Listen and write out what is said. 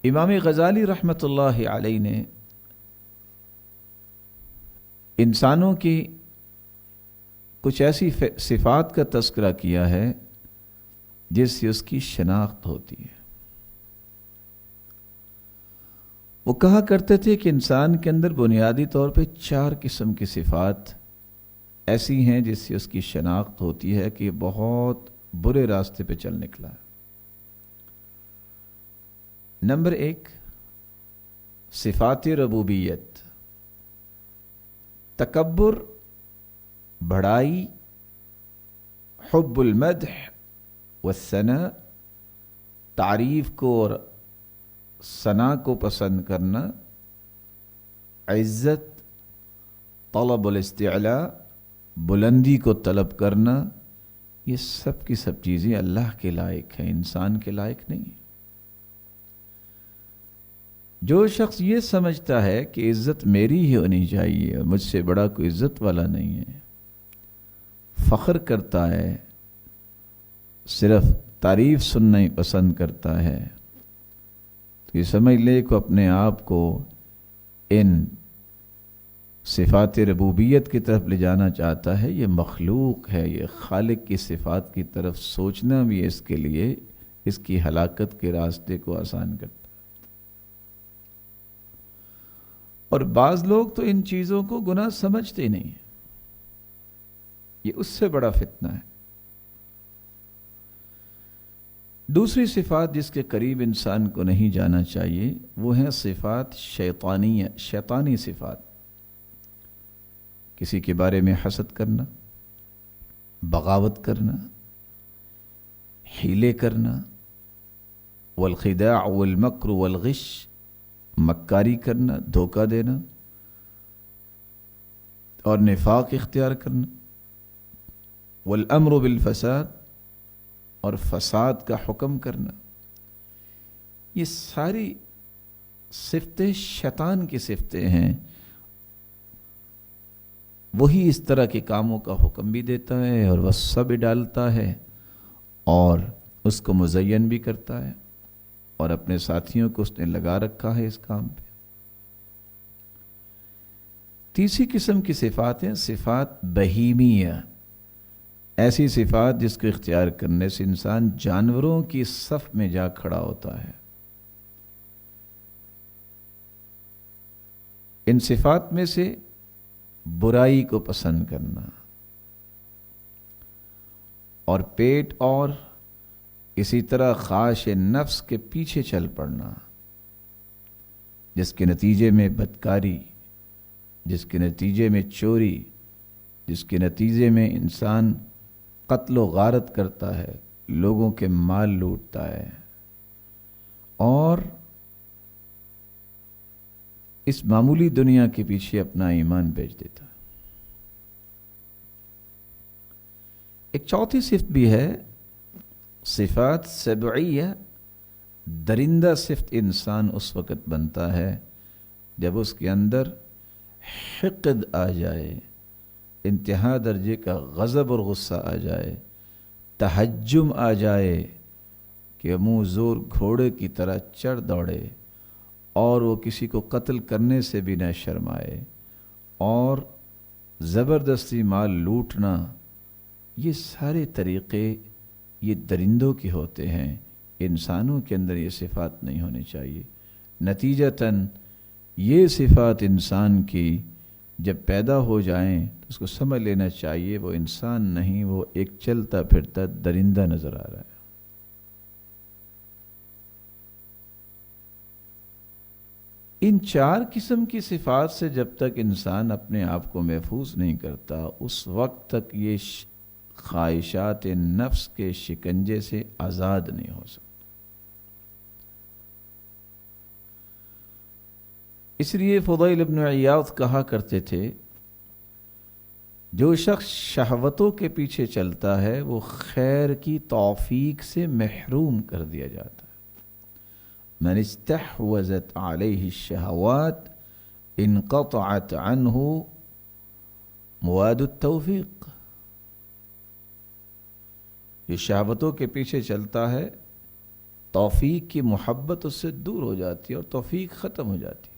امام غزالی رحمۃ اللہ علیہ نے انسانوں کی کچھ ایسی صفات کا تذکرہ کیا ہے جس سے اس کی شناخت ہوتی ہے۔ وہ کہا کرتے تھے کہ انسان کے اندر بنیادی طور پہ 4 قسم کی صفات ایسی ہیں جس سے اس کی شناخت ہوتی ہے کہ یہ بہت برے راستے پہ چل نکلا ہے۔ نمبر 1، صفات ربوبیت، تکبر، بڑائی، حب المدح والثناء، تعریف کو اور ثنا کو پسند کرنا، عزت، طلب الاستعلاء، بلندی کو طلب کرنا، یہ سب کی سب چیزیں اللہ کے لائق ہیں، انسان کے لائق نہیں ہیں۔ جو شخص یہ سمجھتا ہے کہ عزت میری ہی ہونی چاہیے اور مجھ سے بڑا کوئی عزت والا نہیں ہے، فخر کرتا ہے، صرف تعریف سننا ہی پسند کرتا ہے، تو یہ سمجھ لے کہ اپنے آپ کو ان صفات ربوبیت کی طرف لے جانا چاہتا ہے۔ یہ مخلوق ہے، یہ خالق کی صفات کی طرف سوچنا بھی اس کے لیے اس کی ہلاکت کے راستے کو آسان کرتا ہے۔ اور بعض لوگ تو ان چیزوں کو گناہ سمجھتے ہی نہیں ہیں، یہ اس سے بڑا فتنہ ہے۔ دوسری صفات جس کے قریب انسان کو نہیں جانا چاہیے وہ ہیں صفات شیطانی صفات، کسی کے بارے میں حسد کرنا، بغاوت کرنا، حیلے کرنا، والخداع والمکر والغش، مکاری کرنا، دھوکہ دینا اور نفاق اختیار کرنا، والامر بالفساد، اور فساد کا حکم کرنا، یہ ساری صفتیں شیطان کی صفتیں ہیں۔ وہی اس طرح کے کاموں کا حکم بھی دیتا ہے اور وصفہ بھی ڈالتا ہے اور اس کو مزین بھی کرتا ہے، اور اپنے ساتھیوں کو اس نے لگا رکھا ہے اس کام پہ۔ تیسری قسم کی صفات ہیں صفات بہیمیہ، ایسی صفات جس کو اختیار کرنے سے انسان جانوروں کی صف میں جا کھڑا ہوتا ہے۔ ان صفات میں سے برائی کو پسند کرنا اور پیٹ اور اسی طرح خواہش نفس کے پیچھے چل پڑنا، جس کے نتیجے میں بدکاری، جس کے نتیجے میں چوری، جس کے نتیجے میں انسان قتل و غارت کرتا ہے، لوگوں کے مال لوٹتا ہے اور اس معمولی دنیا کے پیچھے اپنا ایمان بیچ دیتا ہے۔ ایک چوتھی صفت بھی ہے صفات سبعیہ، درندہ صفت انسان اس وقت بنتا ہے جب اس کے اندر حقد آ جائے، انتہا درجے کا غضب اور غصہ آ جائے، تہجم آ جائے کہ منہ زور گھوڑے کی طرح چڑھ دوڑے اور وہ کسی کو قتل کرنے سے بھی نہ شرمائے اور زبردستی مال لوٹنا، یہ سارے طریقے یہ درندوں کے ہوتے ہیں۔ انسانوں کے اندر یہ صفات نہیں ہونی چاہیے۔ نتیجتاً یہ صفات انسان کی جب پیدا ہو جائیں تو اس کو سمجھ لینا چاہیے وہ انسان نہیں، وہ ایک چلتا پھرتا درندہ نظر آ رہا ہے۔ ان 4 قسم کی صفات سے جب تک انسان اپنے آپ کو محفوظ نہیں کرتا اس وقت تک یہ خواہشات نفس کے شکنجے سے آزاد نہیں ہو سکتا۔ اس لیے فضیل ابن عیاض کہا کرتے تھے جو شخص شہوتوں کے پیچھے چلتا ہے وہ خیر کی توفیق سے محروم کر دیا جاتا ہے۔ من استحوذت علیہ الشہوات انقطعت عنہ مواد التوفیق۔ یہ شہوتوں کے پیچھے چلتا ہے توفیق کی محبت اس سے دور ہو جاتی ہے اور توفیق ختم ہو جاتی ہے.